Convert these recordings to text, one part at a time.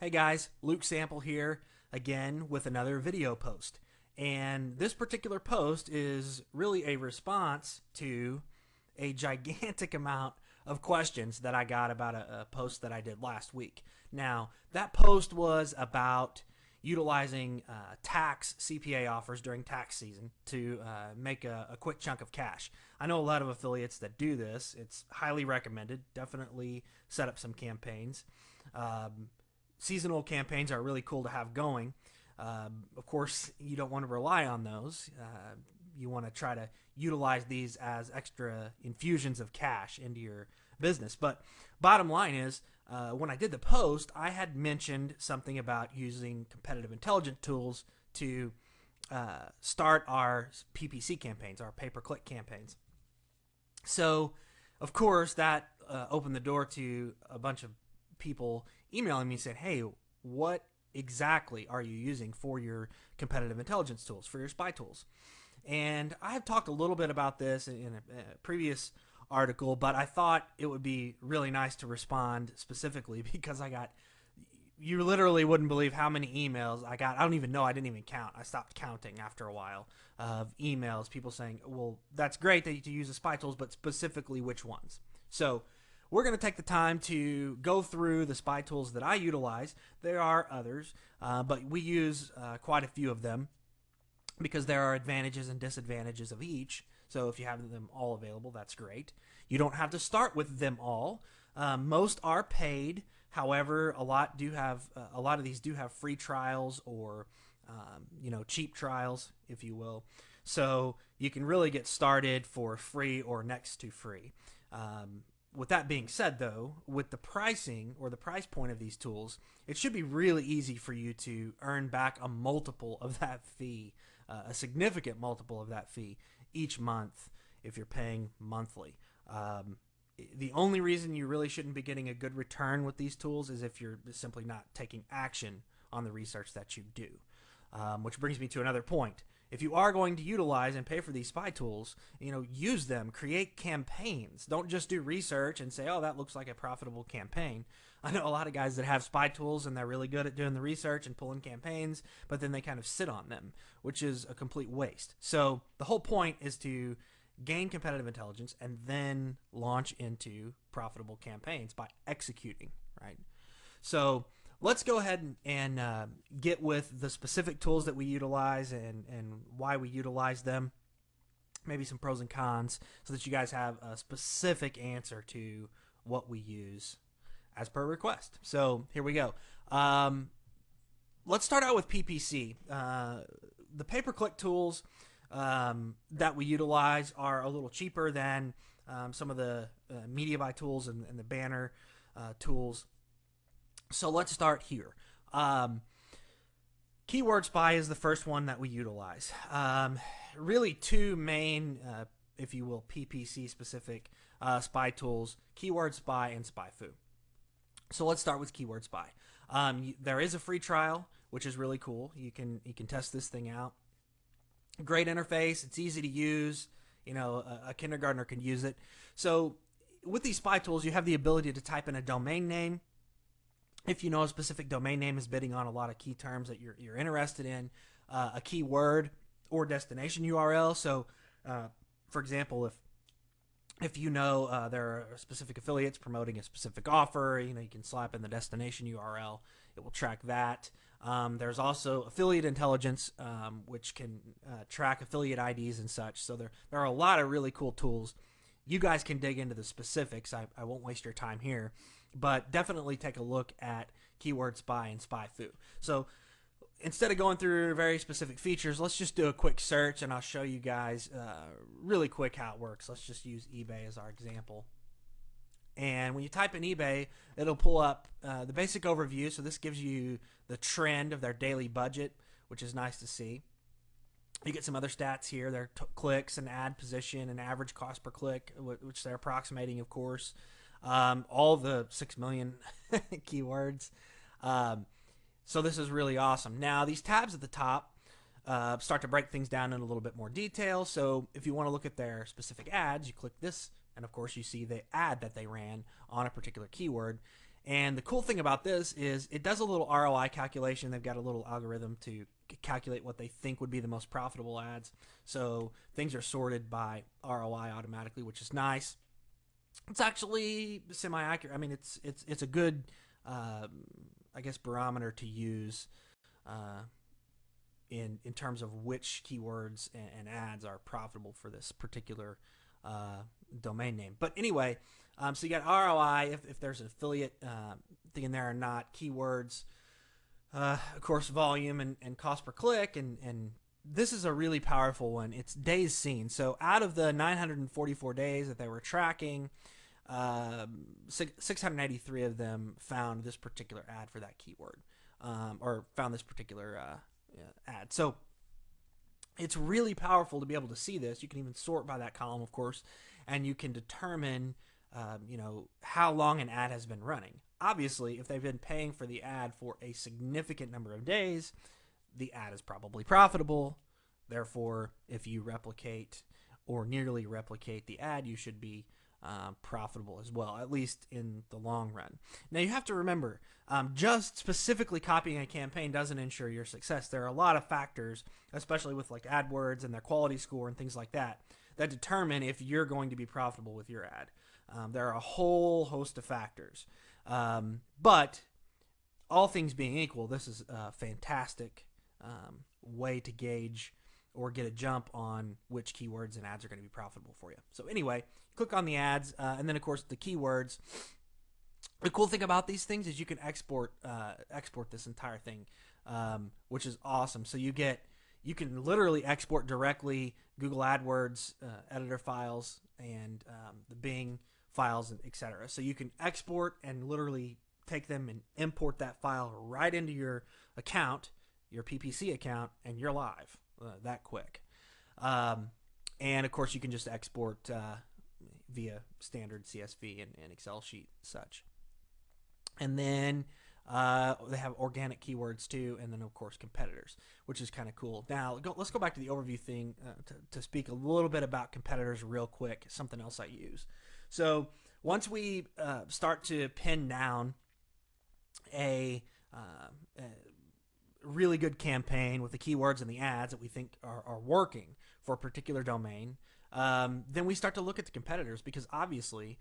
Hey guys, Luke Sample here again with another video post. And this particular post is really a response to a gigantic amount of questions that I got about a post that I did last week. Now, that post was about utilizing tax CPA offers during tax season to make a quick chunk of cash. I know a lot of affiliates that do this. It's highly recommended. Definitely set up some campaigns. Seasonal campaigns are really cool to have going. Of course, you don't want to rely on those. You want to try to utilize these as extra infusions of cash into your business. But bottom line is, when I did the post, I had mentioned something about using competitive intelligence tools to start our PPC campaigns, our pay-per-click campaigns. So, of course, that opened the door to a bunch of people emailing me saying, hey, what exactly are you using for your competitive intelligence tools, for your spy tools? And I have talked a little bit about this in a previous article, but I thought it would be really nice to respond specifically because you literally wouldn't believe how many emails I got. I don't even know. I didn't even count. I stopped counting after a while of emails, people saying, well, that's great that you use the spy tools, but specifically which ones? So we're going to take the time to go through the spy tools that I utilize. There are others, but we use quite a few of them because there are advantages and disadvantages of each. So if you have them all available, that's great. You don't have to start with them all. Most are paid. However, a lot of these do have free trials or cheap trials, if you will. So you can really get started for free or next to free. With that being said, though, with the pricing or the price point of these tools, it should be really easy for you to earn back a multiple of that fee, a significant multiple of that fee each month if you're paying monthly. The only reason you really shouldn't be getting a good return with these tools is if you're simply not taking action on the research that you do. Which brings me to another point. If you are going to utilize and pay for these spy tools, use them, create campaigns. Don't just do research and say, oh, that looks like a profitable campaign. I know a lot of guys that have spy tools and they're really good at doing the research and pulling campaigns, but then they kind of sit on them, which is a complete waste. So the whole point is to gain competitive intelligence and then launch into profitable campaigns by executing, right? So let's go ahead and get with the specific tools that we utilize and why we utilize them, maybe some pros and cons, so that you guys have a specific answer to what we use as per request. So here we go. Let's start out with PPC. The pay-per-click tools that we utilize are a little cheaper than some of the media buy tools and the banner tools. So let's start here. Keyword Spy is the first one that we utilize. Really two main, if you will, PPC specific spy tools, Keyword Spy and SpyFu. So let's start with Keyword Spy. There is a free trial, which is really cool. You can test this thing out. Great interface. It's easy to use. A kindergartner can use it. So with these spy tools, you have the ability to type in a domain name. If you know a specific domain name is bidding on a lot of key terms that you're interested in, a keyword or destination URL. So, for example, if you know there are specific affiliates promoting a specific offer, you can slap in the destination URL. It will track that. There's also affiliate intelligence, which can track affiliate IDs and such. So there are a lot of really cool tools. You guys can dig into the specifics. I won't waste your time here, but definitely take a look at Keyword Spy and SpyFu. So instead of going through very specific features, let's just do a quick search, and I'll show you guys really quick how it works. Let's just use eBay as our example. And when you type in eBay, it'll pull up the basic overview. So this gives you the trend of their daily budget, which is nice to see. You get some other stats here. Their clicks and ad position and average cost per click, which they're approximating, of course. All the 6 million keywords. So this is really awesome. Now, these tabs at the top start to break things down in a little bit more detail. So if you want to look at their specific ads, you click this, and of course you see the ad that they ran on a particular keyword. And the cool thing about this is it does a little ROI calculation. They've got a little algorithm to calculate what they think would be the most profitable ads. So things are sorted by ROI automatically, which is nice. It's actually semi-accurate. I mean, it's a good, I guess, barometer to use in terms of which keywords and ads are profitable for this particular domain name. But anyway, so you got ROI if there's an affiliate thing in there or not, keywords, of course, volume and cost per click, and this is a really powerful one. It's days seen. So out of the 944 days that they were tracking, 683 of them found this particular ad for that keyword, or found this particular ad. So it's really powerful to be able to see this. You can even sort by that column, of course, and you can determine how long an ad has been running. Obviously, if they've been paying for the ad for a significant number of days, the ad is probably profitable. Therefore, if you replicate or nearly replicate the ad, you should be profitable as well, at least in the long run. Now, you have to remember, just specifically copying a campaign doesn't ensure your success. There are a lot of factors, especially with like AdWords and their quality score and things like that, that determine if you're going to be profitable with your ad. There are a whole host of factors. But all things being equal, this is a fantastic way to gauge or get a jump on which keywords and ads are going to be profitable for you. So anyway, click on the ads, and then of course the keywords. The cool thing about these things is you can export this entire thing, which is awesome. So you can literally export directly Google AdWords editor files and the Bing files, etc. So you can export and literally take them and import that file right into your account, your PPC account, and you're live that quick. And of course, you can just export via standard CSV and Excel sheet such. And then they have organic keywords too, and then of course competitors, which is kind of cool. Now let's go back to the overview thing to speak a little bit about competitors real quick. Something else I use. So once we start to pin down a really good campaign with the keywords and the ads that we think are working for a particular domain, then we start to look at the competitors, because obviously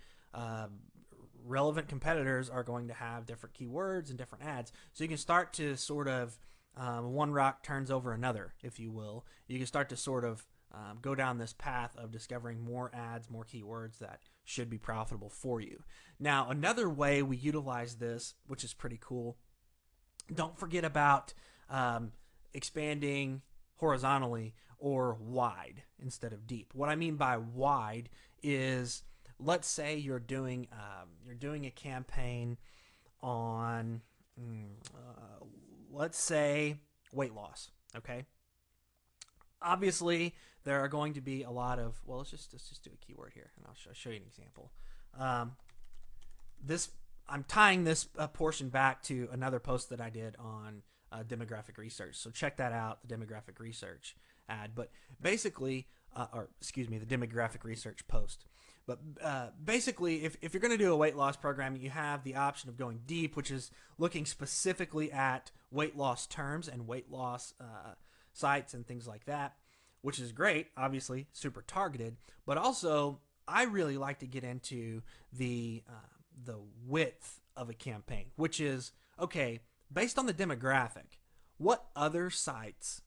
relevant competitors are going to have different keywords and different ads. So you can start to sort of one rock turns over another, if you will. You can start to sort of go down this path of discovering more ads, more keywords that should be profitable for you. Now, another way we utilize this, which is pretty cool, don't forget about expanding horizontally or wide instead of deep. What I mean by wide is, let's say you're doing a campaign on, let's say, weight loss. Okay. Obviously, there are going to be a lot of, well, let's just do a keyword here, and I'll show you an example. I'm tying this portion back to another post that I did on demographic research. So check that out, the demographic research ad. But basically, the demographic research post. But basically, if you're going to do a weight loss program, you have the option of going deep, which is looking specifically at weight loss terms and weight loss sites and things like that, which is great, obviously, super targeted. But also, I really like to get into the width of a campaign, which is, okay, based on the demographic, what other sites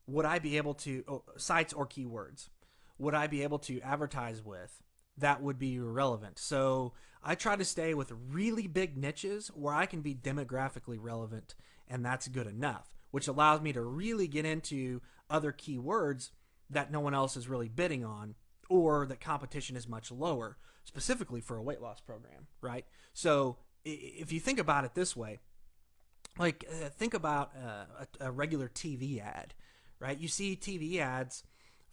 would I be able to, sites or keywords, would I be able to advertise with that would be relevant? So I try to stay with really big niches where I can be demographically relevant, and that's good enough, which allows me to really get into other keywords that no one else is really bidding on, or that competition is much lower, specifically for a weight loss program, right? So if you think about it this way, like think about a regular TV ad, right? You see TV ads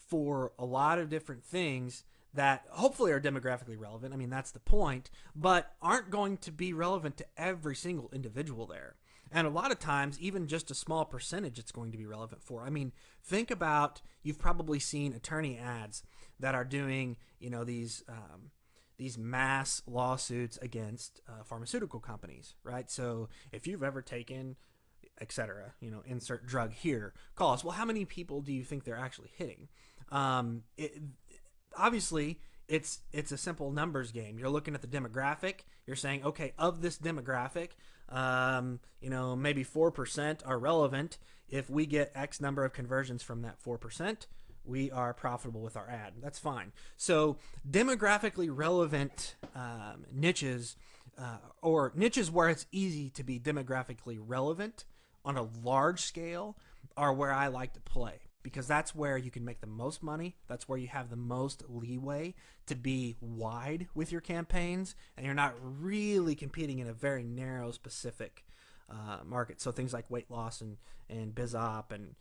for a lot of different things that hopefully are demographically relevant. I mean, that's the point, but aren't going to be relevant to every single individual there. And a lot of times, even just a small percentage it's going to be relevant for. I mean, think about, you've probably seen attorney ads that are doing, these these mass lawsuits against pharmaceutical companies, right? So if you've ever taken, etc., insert drug here, call us. Well, how many people do you think they're actually hitting? Obviously, it's a simple numbers game. You're looking at the demographic. You're saying, okay, of this demographic, maybe 4% are relevant. If we get X number of conversions from that 4%, we are profitable with our ad. That's fine. So demographically relevant niches, or niches where it's easy to be demographically relevant on a large scale, are where I like to play, because that's where you can make the most money. That's where you have the most leeway to be wide with your campaigns, and you're not really competing in a very narrow, specific market. So things like weight loss and biz op and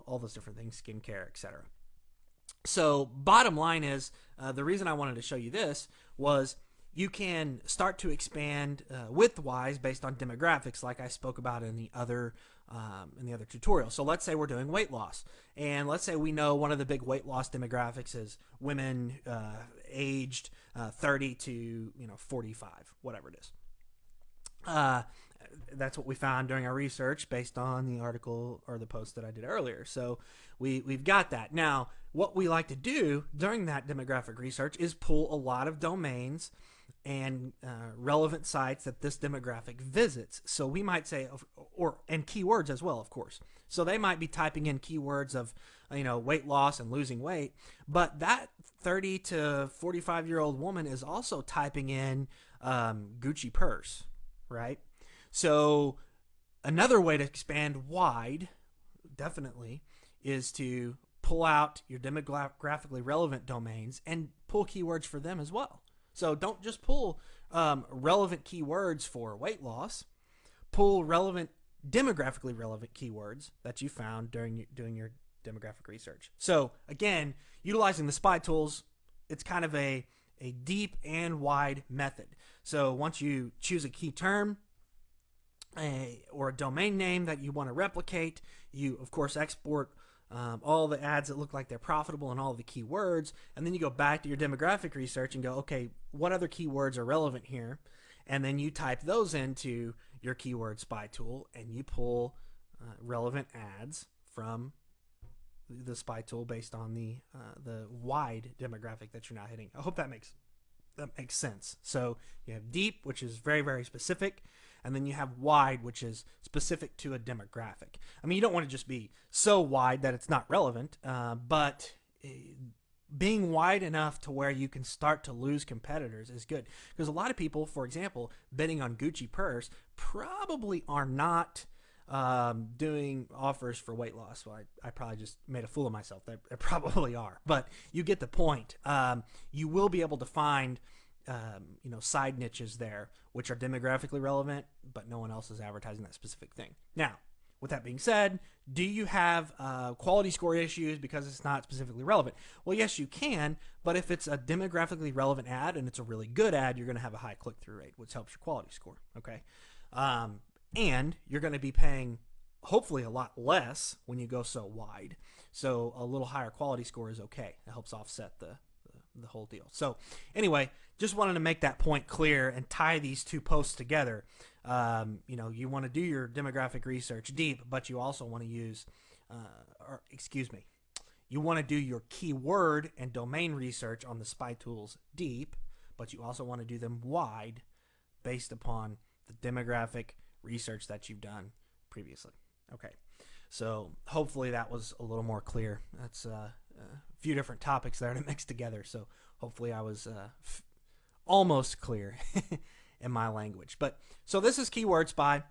all those different things, skincare, etc. So bottom line is, the reason I wanted to show you this was you can start to expand width-wise based on demographics, like I spoke about in the other tutorial. So let's say we're doing weight loss, and let's say we know one of the big weight loss demographics is women aged 30 to 45, whatever it is. That's what we found during our research based on the article or the post that I did earlier. So we've got that. Now, what we like to do during that demographic research is pull a lot of domains and relevant sites that this demographic visits. So we might say, and keywords as well, of course. So they might be typing in keywords of, weight loss and losing weight, but that 30 to 45-year-old woman is also typing in Gucci purse, right? So another way to expand wide, definitely, is to pull out your demographically relevant domains and pull keywords for them as well. So don't just pull relevant keywords for weight loss. Pull demographically relevant keywords that you found during doing your demographic research. So again, utilizing the spy tools, it's kind of a deep and wide method. So once you choose a key term or a domain name that you want to replicate, you of course export all the ads that look like they're profitable and all the keywords, and then you go back to your demographic research and go, okay, what other keywords are relevant here? And then you type those into your keyword spy tool, and you pull relevant ads from the spy tool based on the wide demographic that you're now hitting. I hope that makes sense. So you have deep, which is very, very specific, and then you have wide, which is specific to a demographic. I mean, you don't want to just be so wide that it's not relevant, but being wide enough to where you can start to lose competitors is good. Because a lot of people, for example, bidding on Gucci purse probably are not doing offers for weight loss. Well, I probably just made a fool of myself. They probably are, but you get the point. You will be able to find side niches there which are demographically relevant, but no one else is advertising that specific thing. Now, with that being said, do you have quality score issues because it's not specifically relevant? Well, yes, you can, but if it's a demographically relevant ad and it's a really good ad, you're going to have a high click-through rate, which helps your quality score, okay? And you're going to be paying hopefully a lot less when you go so wide. So a little higher quality score is okay. It helps offset the whole deal. So anyway, just wanted to make that point clear and tie these two posts together. You want to do your demographic research deep, but you also want to use, you want to do your keyword and domain research on the spy tools deep, but you also want to do them wide based upon the demographic research that you've done previously. Okay, so hopefully that was a little more clear. That's a few different topics there to mix together, so hopefully I was almost clear in my language. But so this is Keyword Spy.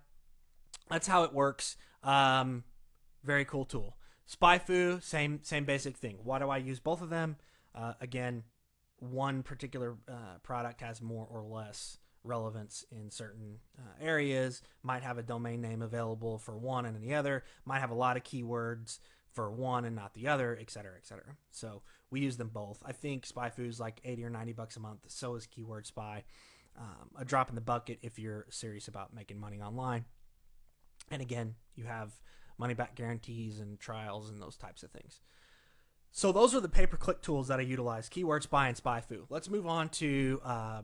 That's how it works. Very cool tool. SpyFu, same basic thing. Why do I use both of them? Again, one particular product has more or less relevance in certain areas, might have a domain name available for one and the other, might have a lot of keywords for one and not the other, etc., etc. So we use them both. I think SpyFu is like $80 or $90 a month. So is Keyword Spy. A drop in the bucket if you're serious about making money online. And again, you have money back guarantees and trials and those types of things. So those are the pay-per-click tools that I utilize: Keyword Spy and SpyFu. Let's move on to a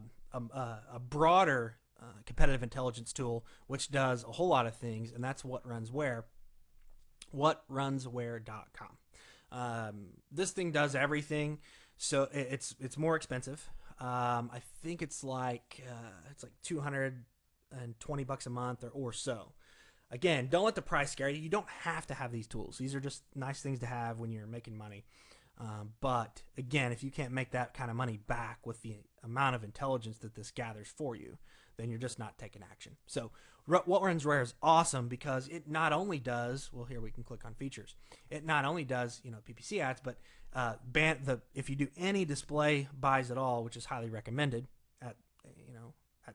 broader competitive intelligence tool, which does a whole lot of things, and that's What Runs Where. WhatRunsWhere.com. This thing does everything, so it's more expensive. I think it's like $220 a month or so. Again, don't let the price scare you. You don't have to have these tools. These are just nice things to have when you're making money. But again, if you can't make that kind of money back with the amount of intelligence that this gathers for you, then you're just not taking action. So What Runs Where is awesome because it not only does, well, here we can click on features. It not only does, PPC ads, but if you do any display buys at all, which is highly recommended at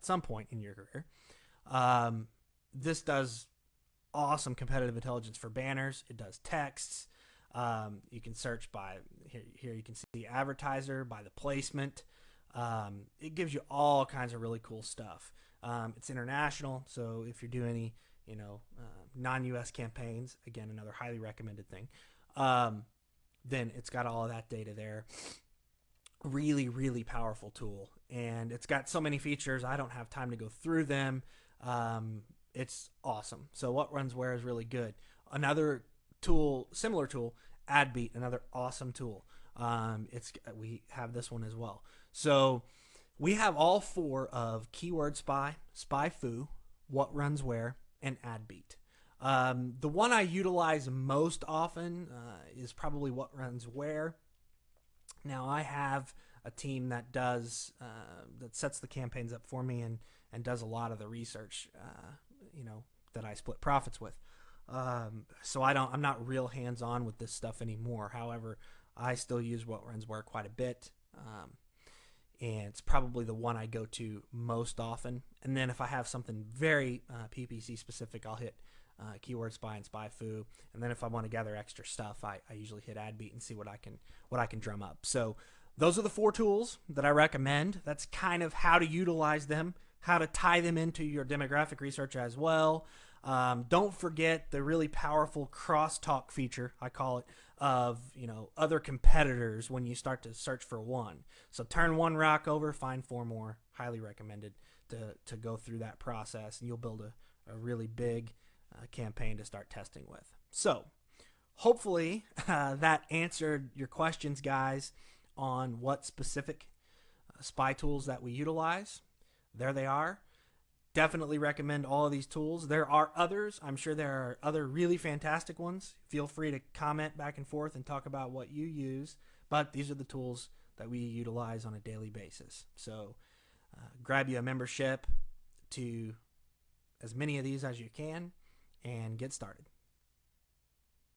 some point in your career, this does awesome competitive intelligence for banners. It does texts. You can search by here. You can see the advertiser, by the placement. It gives you all kinds of really cool stuff. It's international, so if you're doing any non-US campaigns, again, another highly recommended thing, then it's got all of that data there. Really, really powerful tool, and it's got so many features. I don't have time to go through them. It's awesome. So What Runs Where is really good. Another tool, similar tool, AdBeat, another awesome tool. We have this one as well. So we have all four of Keyword Spy, SpyFu, What Runs Where, and AdBeat. The one I utilize most often is probably What Runs Where. Now I have a team that does that sets the campaigns up for me and does a lot of the research, that I split profits with. So I'm not real hands-on with this stuff anymore. However, I still use What Runs Where quite a bit, and it's probably the one I go to most often. And then if I have something very PPC specific, I'll hit Keyword Spy and SpyFu. And then if I want to gather extra stuff, I usually hit AdBeat and see what I can drum up. So those are the four tools that I recommend. That's kind of how to utilize them, how to tie them into your demographic research as well. Don't forget the really powerful crosstalk feature, I call it, of other competitors when you start to search for one. So turn one rock over, find four more. Highly recommended to go through that process, and you'll build a really big campaign to start testing with. So hopefully that answered your questions, guys, on what specific spy tools that we utilize. There they are. Definitely recommend all of these tools. There are others. I'm sure there are other really fantastic ones. Feel free to comment back and forth and talk about what you use. But these are the tools that we utilize on a daily basis. So grab you a membership to as many of these as you can and get started.